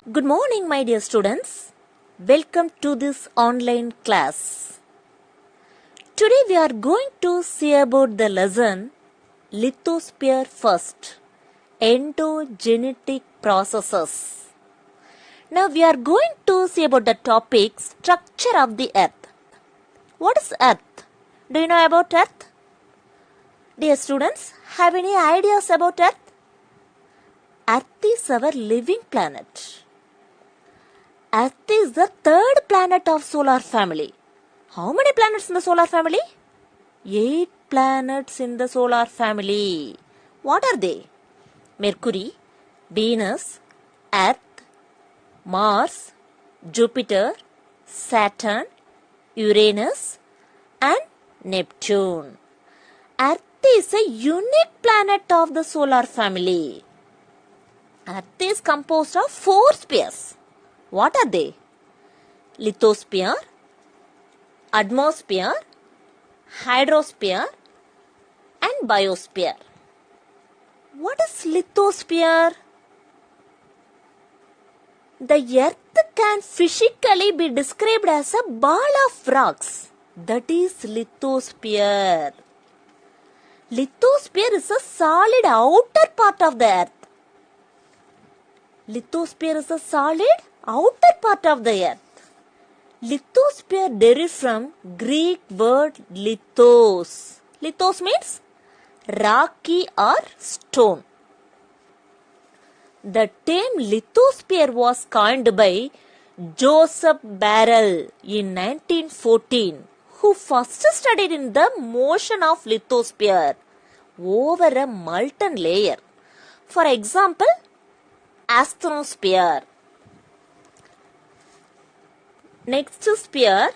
Good morning, my dear students. Welcome to this online class. Today we are going to see about the lesson Lithosphere first, endogenetic processes. Now we are going to see about the topic structure of the earth. What is earth? Do you know about earth? Dear students, have any ideas about earth? Earth is our living planet. Earth is the third planet of solar family. How many planets in the solar family? 8 planets in the solar family. What are they? Mercury, Venus, Earth, Mars, Jupiter, Saturn, Uranus and Neptune. Earth is a unique planet of the solar family. Earth is composed of 4 spheres. What are they? Lithosphere, atmosphere, hydrosphere and biosphere. What is lithosphere? The earth can physically be described as a ball of rocks. That is lithosphere. Lithosphere is a solid outer part of the earth. Lithosphere is a solid outer part of the earth. Lithosphere derives from Greek word lithos. Lithos means rocky or stone. The term lithosphere was coined by Joseph Barrel in 1914, who first studied in the motion of lithosphere over a molten layer. For example, asthenosphere. Next sphere,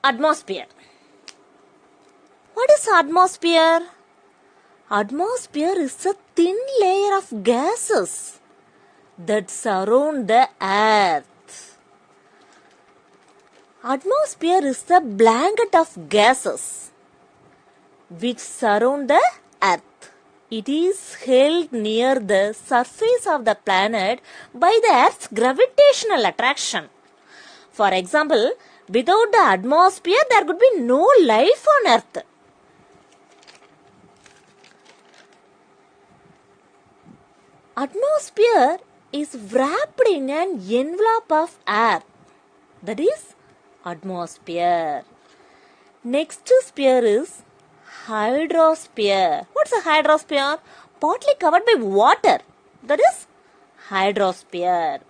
atmosphere. What is atmosphere? Atmosphere is a thin layer of gases that surround the earth. Atmosphere is a blanket of gases which surround the earth. It is held near the surface of the planet by the Earth's gravitational attraction. For example, without the atmosphere, there could be no life on Earth. Atmosphere is wrapped in an envelope of air. That is atmosphere. Next sphere is hydrosphere. What's a hydrosphere? Partly covered by water. That is hydrosphere.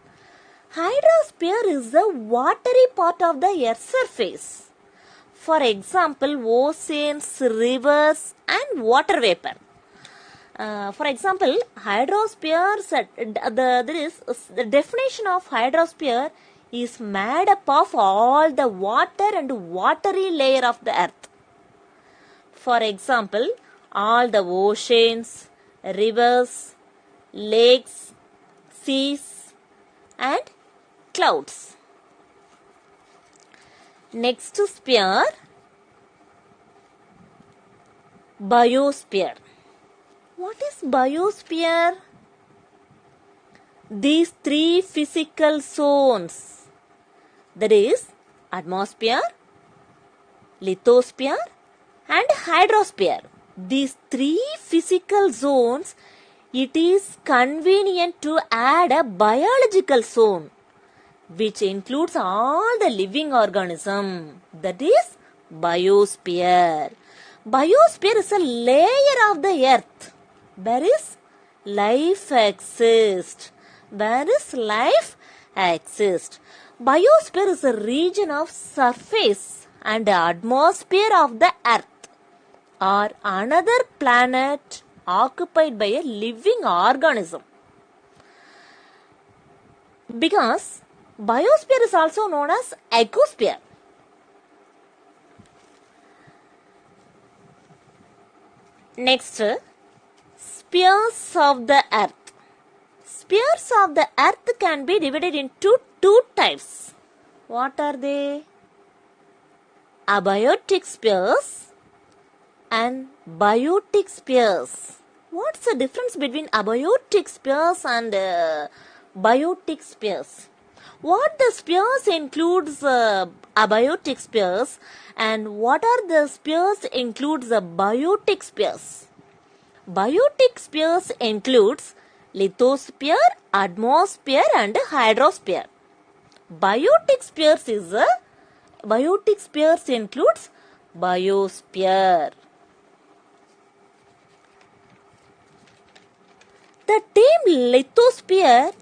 Hydrosphere is the watery part of the Earth's surface. For example, oceans, rivers and water vapor. For example, hydrosphere, the definition of hydrosphere is made up of all the water and watery layer of the earth. For example, all the oceans, rivers, lakes, seas and clouds. Next sphere, biosphere. What is biosphere? These 3 physical zones, that is atmosphere, lithosphere and hydrosphere. These 3 physical zones, it is convenient to add a biological zone which includes all the living organisms. That is biosphere. Biosphere is a layer of the earth where is life exists. Where is life exists. Biosphere is a region of surface and atmosphere of the earth or another planet occupied by a living organism. Because biosphere is also known as ecosphere. Next, spheres of the earth. Spheres of the earth can be divided into 2 types. What are they? Abiotic spheres and biotic spheres. What's the difference between abiotic spheres and biotic spheres? What the spheres includes abiotic spheres, and what are the spheres includes the biotic spheres? Biotic spheres includes lithosphere, atmosphere and hydrosphere. Biotic spheres includes biosphere. The term lithosphere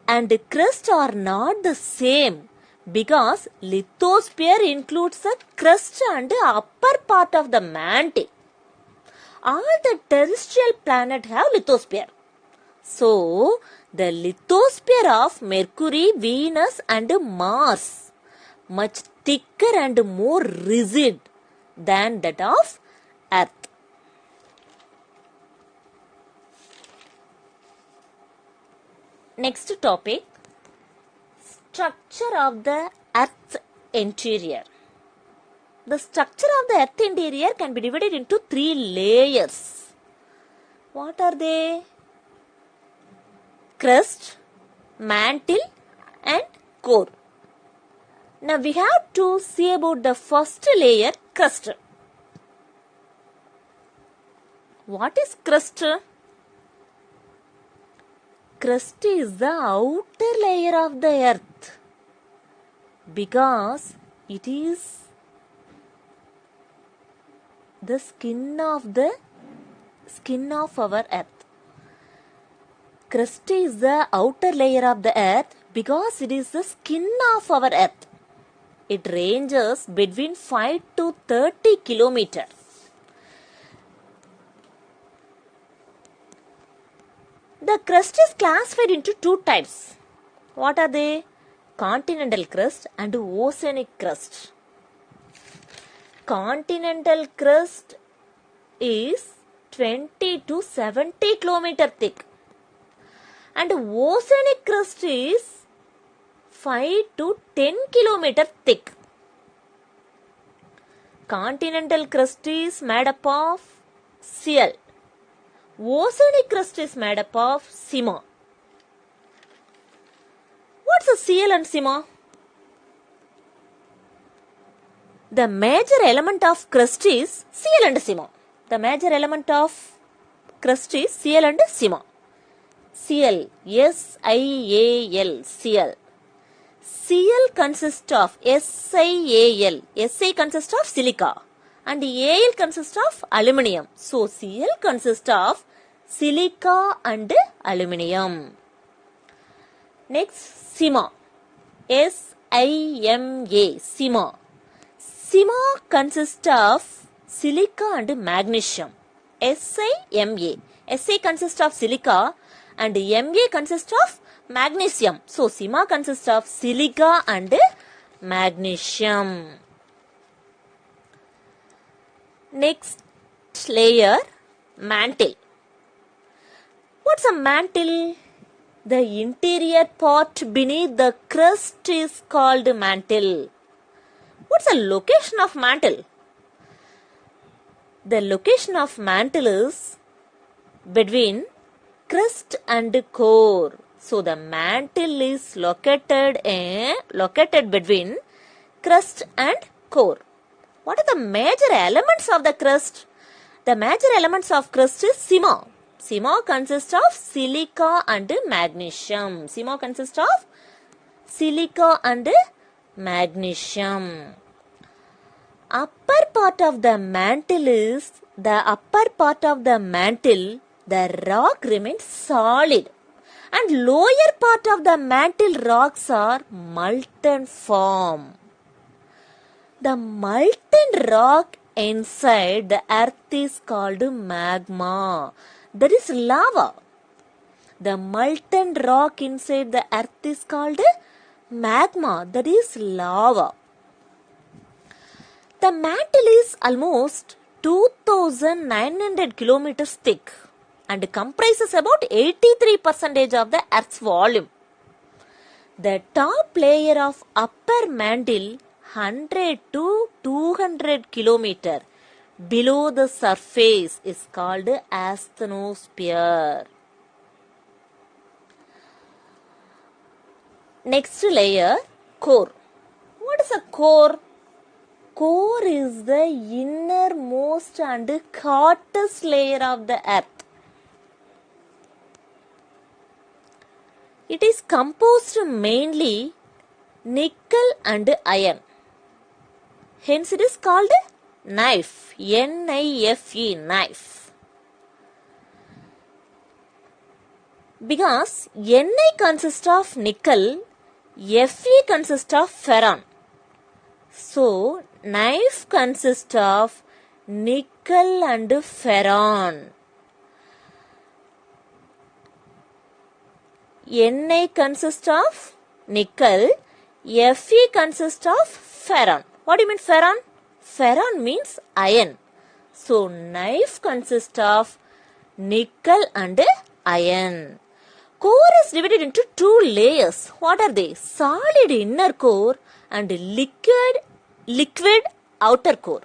and crust are not the same because lithosphere includes the crust and upper part of the mantle. All the terrestrial planets have lithosphere. So, the lithosphere of Mercury, Venus and Mars much thicker and more rigid than that of Earth. Next topic, structure of the Earth's interior. The structure of the Earth interior can be divided into 3 layers. What are they? Crust, mantle and core. Now we have to see about the first layer, crust. What is crust? Crust is the outer layer of the earth because it is the skin of our earth. Crust is the outer layer of the earth because it is the skin of our earth. It ranges between 5 to 30 kilometers. The crust is classified into 2 types. What are they? Continental crust and oceanic crust. Continental crust is 20 to 70 kilometers thick. And oceanic crust is 5 to 10 kilometers thick. Continental crust is made up of seal. Oceanic crust is made up of sima. What's a seal and sima? The major element of crust is seal and sima. The major element of crust is seal and sima. Seal, S-I-A-L, seal. Seal consists of SiAl. Si consists of silica and Al consists of aluminium. So, Cl consists of silica and aluminium. Next, sima. S-I-M-A, sima. Sima consists of silica and magnesium. S-I-M-A. Si consists of silica and Ma consists of magnesium. So, sima consists of silica and magnesium. Next layer, mantle. What's a mantle? The interior part beneath the crust is called mantle. What's the location of mantle? The location of mantle is between crust and core. So, the mantle is located between crust and core. What are the major elements of the crust? The major elements of crust is sima. Sima consists of silica and magnesium. Sima consists of silica and magnesium. Upper part of the mantle, the rock remains solid. And lower part of the mantle rocks are molten form. The molten rock inside the earth is called magma. That is lava. The molten rock inside the earth is called magma. That is lava. The mantle is almost 2,900 kilometers thick and comprises about 83% of the earth's volume. The top layer of upper mantle 100 to 200 kilometer below the surface is called asthenosphere. Next layer, core. What is a core? Core is the innermost and hottest layer of the earth. It is composed mainly nickel and iron. Hence it is called knife. N-I-F-E, knife. Because Ni consists of nickel, Fe consists of ferron. So, knife consists of nickel and ferron. Ni consists of nickel, Fe consists of ferron. What do you mean ferron? Ferron means iron. So, knife consists of nickel and iron. Core is divided into two layers. What are they? Solid inner core and liquid outer core.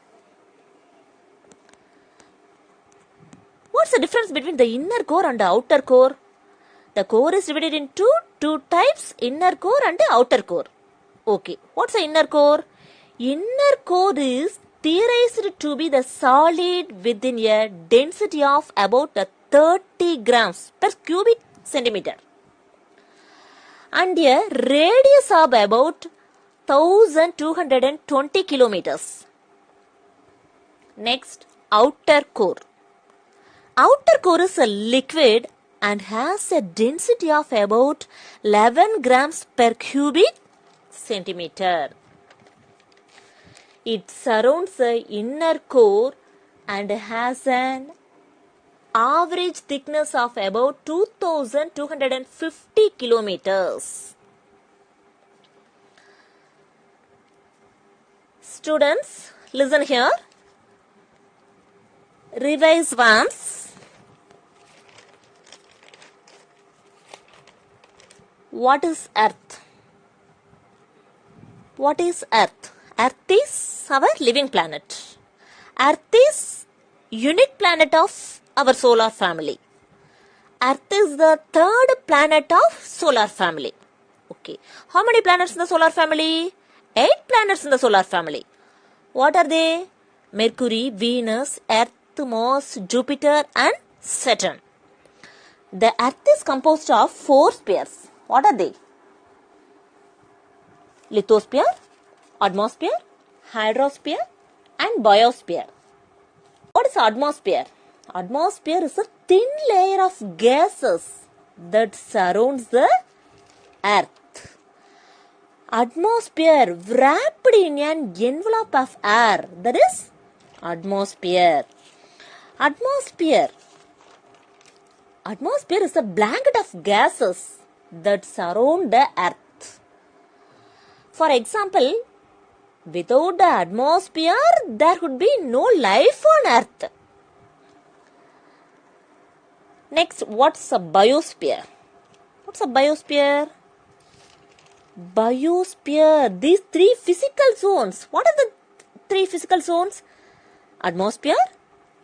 What's the difference between the inner core and the outer core? The core is divided into two types, inner core and outer core. Okay, what's the inner core? Inner core is theorized to be the solid within a density of about 30 grams per cubic centimeter and a radius of about 1220 kilometers. Next, outer core. Outer core is a liquid and has a density of about 11 grams per cubic centimeter. It surrounds the inner core and has an average thickness of about 2250 kilometers. Students, listen here. Revise once. What is Earth? What is Earth? Earth is our living planet. Earth is unique planet of our solar family. Earth is the third planet of solar family. Okay. How many planets in the solar family? 8 planets in the solar family. What are they? Mercury, Venus, Earth, Mars, Jupiter and Saturn. The Earth is composed of 4 spheres. What are they? Lithosphere, atmosphere, hydrosphere and biosphere. What is atmosphere? Atmosphere is a thin layer of gases that surrounds the Earth. Atmosphere wrapped in an envelope of air, that is atmosphere. Atmosphere is a blanket of gases that surround the Earth. For example, without the atmosphere, there would be no life on Earth. Next, what's a biosphere? What's a biosphere? Biosphere, these 3 physical zones. What are the 3 physical zones? Atmosphere,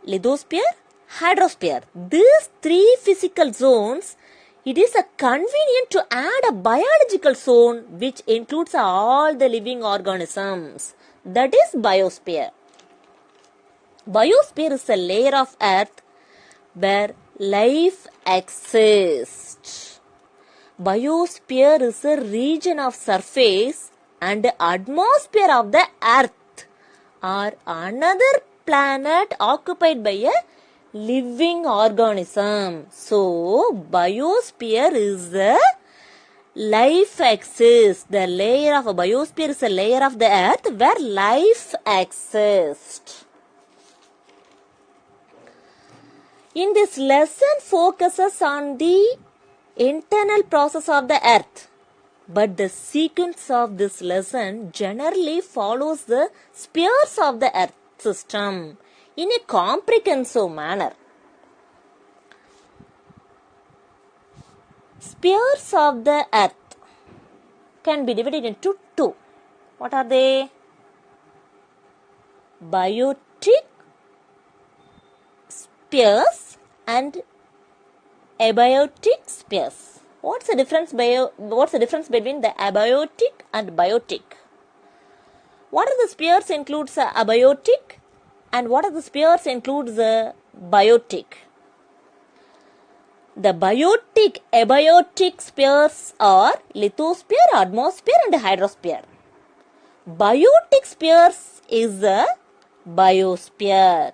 lithosphere, hydrosphere. These 3 physical zones, it is convenient to add a biological zone which includes all the living organisms. That is biosphere. Biosphere is a layer of Earth where life exists. Biosphere is a region of surface and atmosphere of the Earth or another planet occupied by a living organism. So, biosphere is the life exists. The layer of a biosphere is a layer of the Earth where life exists. In this lesson focuses on the internal process of the Earth, but the sequence of this lesson generally follows the spheres of the Earth system in a comprehensive manner. Spheres of the Earth can be divided into 2. What are they? Biotic spheres and abiotic spheres. What's the difference between the abiotic and biotic? What are the spheres includes abiotic and what are the spheres includes biotic? The abiotic spheres are lithosphere, atmosphere and hydrosphere. Biotic spheres is a biosphere.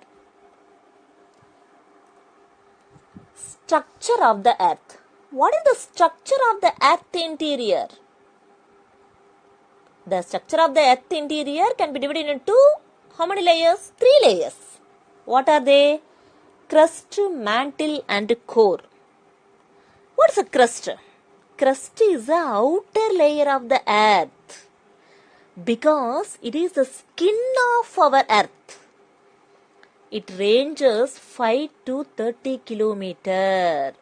Structure of the earth. What is the structure of the earth interior? The structure of the earth interior can be divided into how many layers? 3 layers. What are they? Crust, mantle and core. What is a crust? Crust is the outer layer of the earth because it is the skin of our earth. It ranges 5 to 30 kilometers.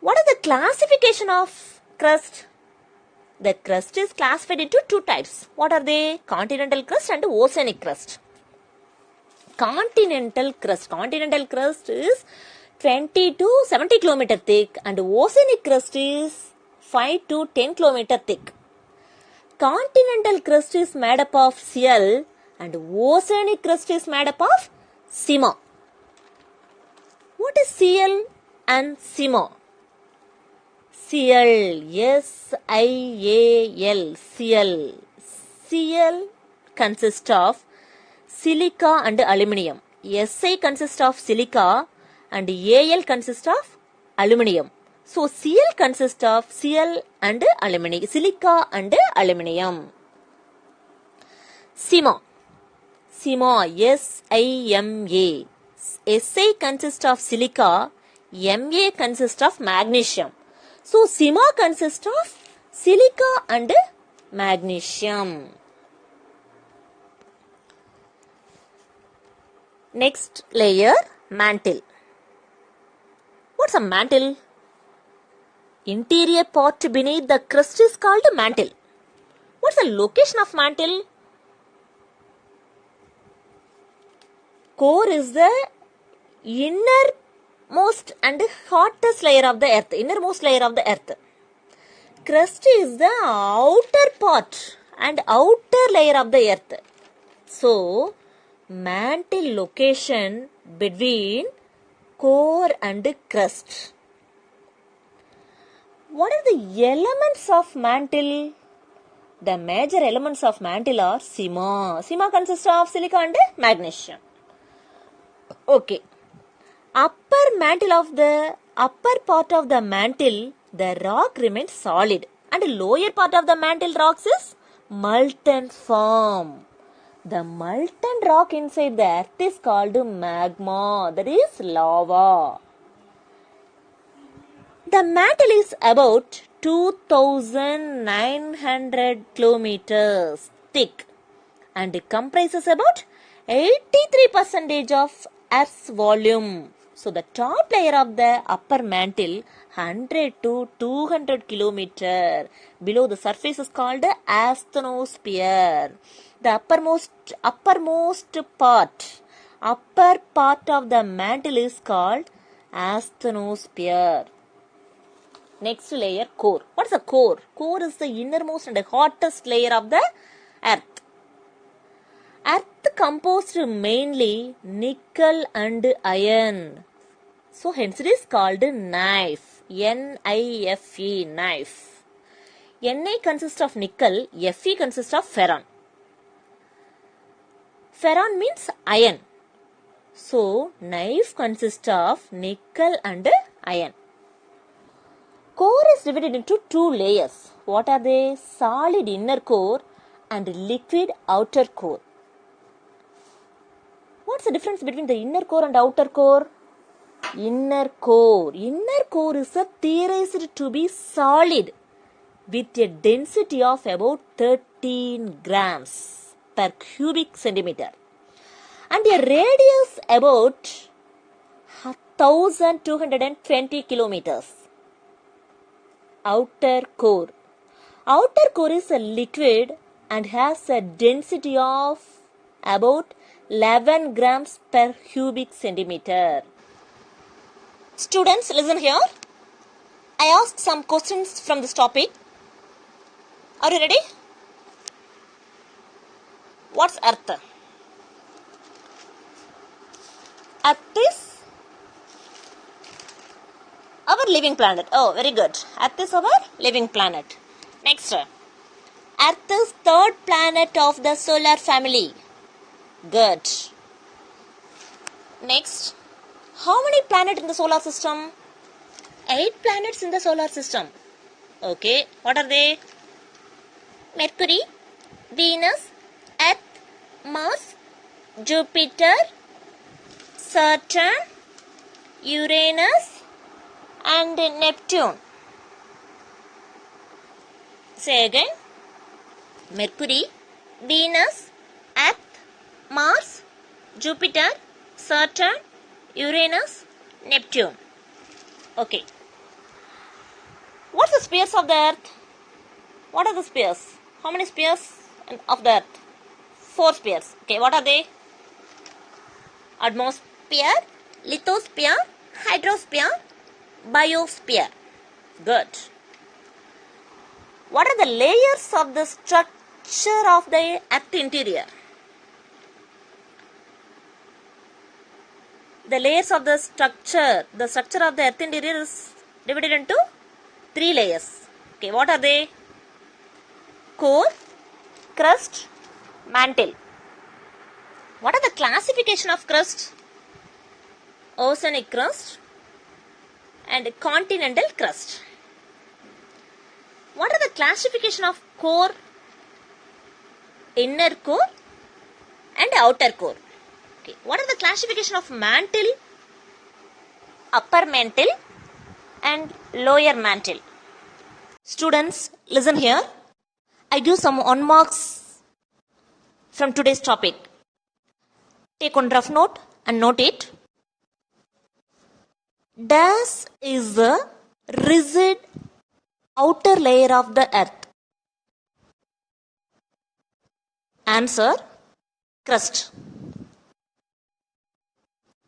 What is the classification of crust? The crust is classified into 2 types. What are they? Continental crust and oceanic crust. Continental crust is 20 to 70 km thick and oceanic crust is 5 to 10 km thick. Continental crust is made up of CL and oceanic crust is made up of CMA. What is CL and CMA? CL, SiAl, CL. CL consists of silica and aluminium. Si consists of silica and Al consists of aluminium. So Cl consists of Cl and aluminium, silica and aluminium. CMA, SIMA. Si consists of silica, Ma consists of magnesium. So CMA consists of silica and magnesium. Next layer, mantle. What's a mantle? Interior part beneath the crust is called mantle. What's the location of mantle? Core is the innermost and hottest layer of the earth. Innermost layer of the earth. Crust is the outer part and outer layer of the earth. So, mantle location between core and crust. What are the elements of mantle? The major elements of mantle are CMA. CMA consists of silica and magnesium. Okay. Upper part of the mantle, the rock remains solid, and lower part of the mantle rocks is molten form. The molten rock inside the earth is called magma, that is lava. The mantle is about 2,900 kilometers thick and comprises about 83% of Earth's volume. So the top layer of the upper mantle 100 to 200 kilometers below the surface is called asthenosphere. The upper part of the mantle is called asthenosphere. Next layer, core. What is the core? Core is the innermost and the hottest layer of the earth. Earth composed mainly nickel and iron. So hence it is called knife. N-I-F-E, knife. Na consists of nickel, Fe consists of ferron. Ferron means iron. So knife consists of nickel and iron. Core is divided into 2 layers. What are they? Solid inner core and liquid outer core. What's the difference between the inner core and outer core? Inner core is theorized to be solid with a density of about 13 grams per cubic centimeter and a radius about 1220 kilometers. Outer core is a liquid and has a density of about 11 grams per cubic centimeter. Students, listen here. I asked some questions from this topic. Are you ready? What's Earth? Earth is our living planet. Oh, very good. Earth is our living planet. Next. Earth is third planet of the solar family. Good. Next. How many planets in the solar system? 8 planets in the solar system. Okay. What are they? Mercury, Venus, Earth, Mars, Jupiter, Saturn, Uranus, and Neptune. Say again. Mercury, Venus, Earth, Mars, Jupiter, Saturn, Uranus, Neptune. Okay. What's the spheres of the Earth? What are the spheres? How many spheres of the Earth? 4 spheres. Okay, what are they? Atmosphere, lithosphere, hydrosphere, biosphere. Good. What are the layers of the structure of the Earth interior? The layers of the structure of the Earth interior is divided into 3 layers. Okay, what are they? Core, crust, mantle. What are the classification of crust? Oceanic crust and continental crust. What are the classification of core? Inner core and outer core. Okay. What are the classification of mantle? Upper mantle and lower mantle. Students, listen here. I give some 1 marks from today's topic. Take one rough note and note it. Dash is the rigid outer layer of the Earth. Answer, crust.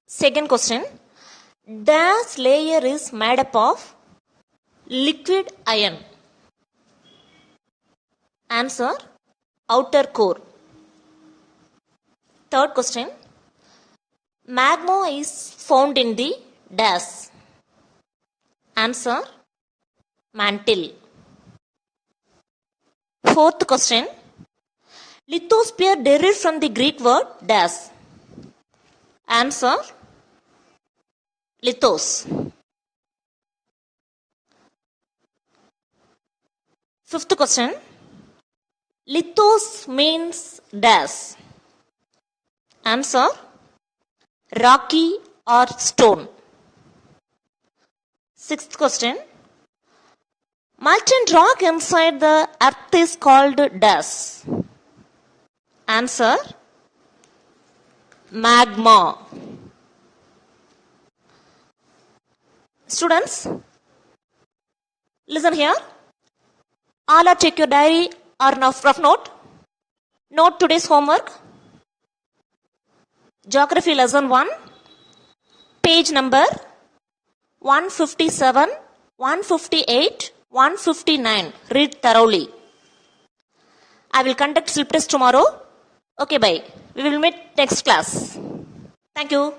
Second question. Dash layer is made up of liquid iron. Answer, outer core. Third question. Magma is found in the dash. Answer, mantle. Fourth question. Lithosphere derived from the Greek word dash. Answer, lithos. Fifth question. Lithos means dash. Answer, rocky or stone. Sixth question. Molten rock inside the Earth is called dash. Answer, magma. Students, listen here. All are take your diary or rough note. Note today's homework. Geography lesson 1, page number 157, 158, 159. Read thoroughly. I will conduct slip test tomorrow. Okay, bye. We will meet next class. Thank you.